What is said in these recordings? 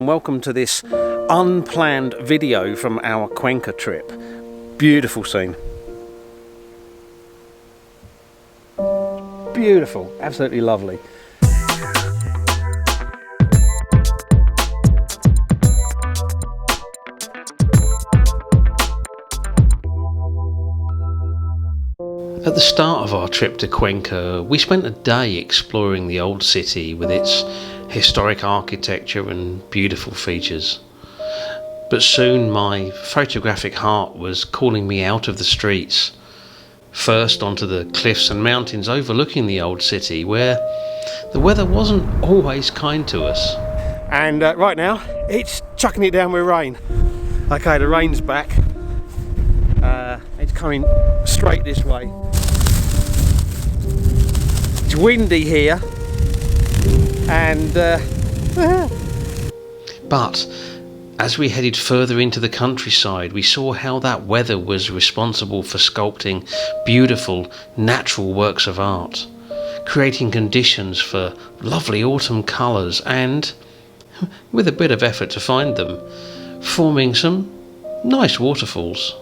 and welcome to this unplanned video from our Cuenca trip. Beautiful scene. Beautiful, absolutely lovely. At the start of our trip to Cuenca, we spent a day exploring the old city with its historic architecture and beautiful features. But soon my photographic heart was calling me out of the streets, first onto the cliffs and mountains overlooking the old city, where the weather wasn't always kind to us. And right now, it's chucking it down with rain. Okay, the rain's back. It's coming straight this way. It's windy here, and but as we headed further into the countryside, we saw how that weather was responsible for sculpting beautiful natural works of art, creating conditions for lovely autumn colours and, with a bit of effort to find them, forming some nice waterfalls.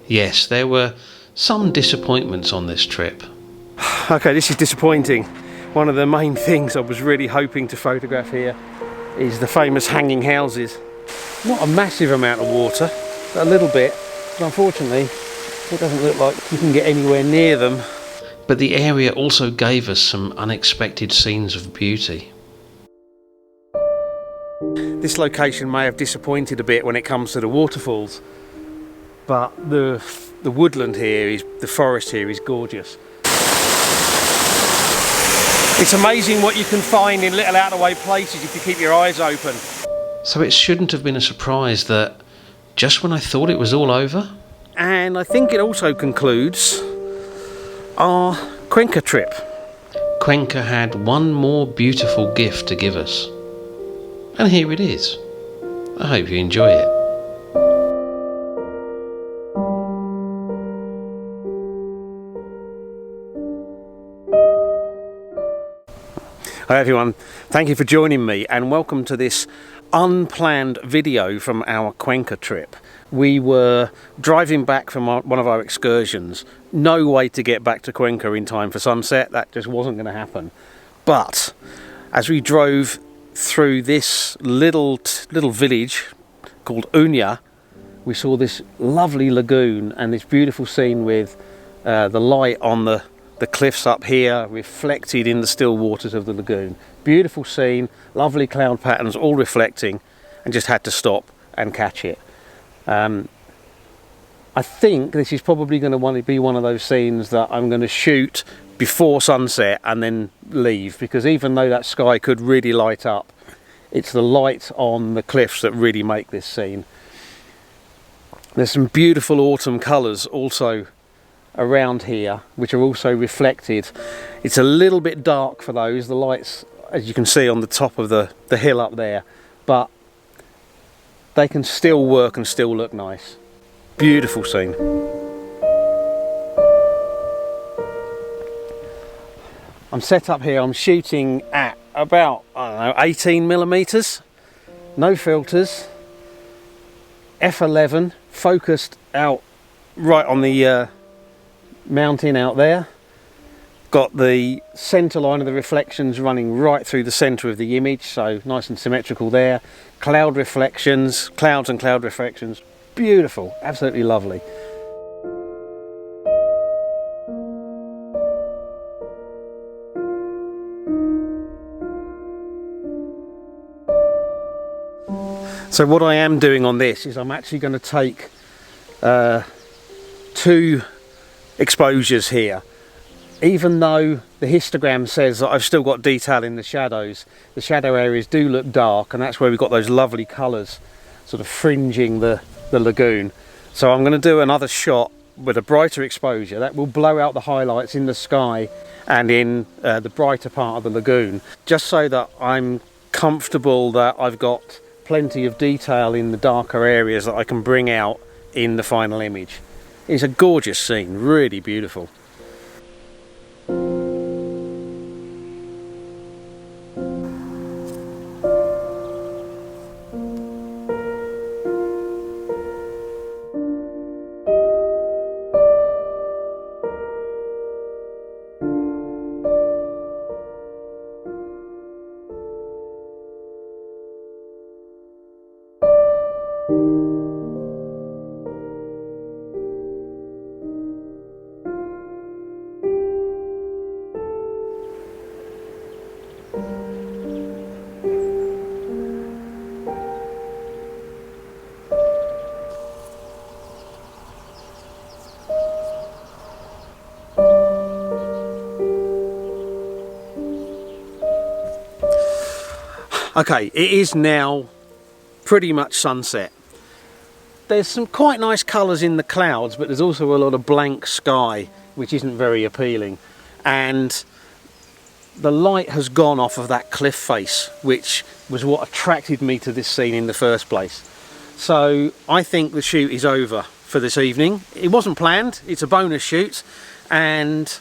Yes, there were some disappointments on this trip. Okay, this is disappointing. One of the main things I was really hoping to photograph here is the famous hanging houses. Not a massive amount of water, but a little bit. But unfortunately, it doesn't look like you can get anywhere near them. But the area also gave us some unexpected scenes of beauty. This location may have disappointed a bit when it comes to the waterfalls, but the woodland here, the forest here is gorgeous. It's amazing what you can find in little out of the way places if you keep your eyes open. So it shouldn't have been a surprise that just when I thought it was all over. And I think it also concludes our Cuenca trip. Cuenca had one more beautiful gift to give us. And here it is. I hope you enjoy it. Hi everyone, thank you for joining me and welcome to this unplanned video from our Cuenca trip. We were driving back from one of our excursions. No way to get back to Cuenca in time for sunset, that just wasn't going to happen. But as we drove through this little village called Uña, we saw this lovely lagoon and this beautiful scene with the light on the cliffs up here reflected in the still waters of the lagoon. Beautiful scene, lovely cloud patterns all reflecting, and just had to stop and catch it. I think this is probably going to be one of those scenes that I'm going to shoot before sunset and then leave, because even though that sky could really light up, it's the light on the cliffs that really make this scene. There's some beautiful autumn colours also around here, which are also reflected. It's a little bit dark for those, the lights, as you can see on the top of the hill up there, but they can still work and still look nice. Beautiful scene. I'm set up here, I'm shooting at about, I don't know, 18mm, no filters, f11, focused out right on the mountain out there. Got the center line of the reflections running right through the center of the image, so nice and symmetrical there. Cloud reflections, clouds and cloud reflections, beautiful, absolutely lovely. So what I am doing on this is I'm actually going to take two exposures here. Even though the histogram says that I've still got detail in the shadows, the shadow areas do look dark, and that's where we've got those lovely colours sort of fringing the lagoon. So I'm going to do another shot with a brighter exposure that will blow out the highlights in the sky and in the brighter part of the lagoon, just so that I'm comfortable that I've got plenty of detail in the darker areas that I can bring out in the final image. It's a gorgeous scene, really beautiful. Okay, it is now pretty much sunset. There's some quite nice colours in the clouds, but there's also a lot of blank sky, which isn't very appealing. And the light has gone off of that cliff face, which was what attracted me to this scene in the first place. So I think the shoot is over for this evening. It wasn't planned, it's a bonus shoot, and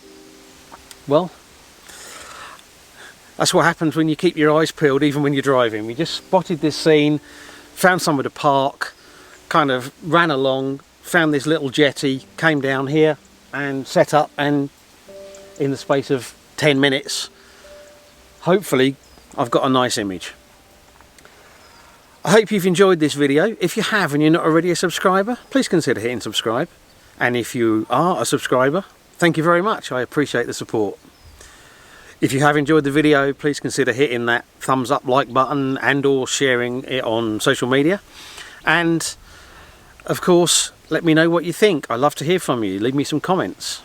well, that's what happens when you keep your eyes peeled even when you're driving. We just spotted this scene, found somewhere to park, kind of ran along, found this little jetty, came down here and set up, and in the space of 10 minutes, hopefully I've got a nice image. I hope you've enjoyed this video. If you have and you're not already a subscriber, please consider hitting subscribe. And if you are a subscriber, thank you very much. I appreciate the support. If you have enjoyed the video, please consider hitting that thumbs up like button and or sharing it on social media. And of course, let me know what you think. I love to hear from you. Leave me some comments.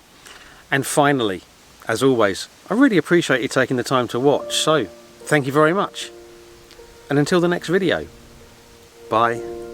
And finally, as always, I really appreciate you taking the time to watch. So thank you very much. And until the next video, bye.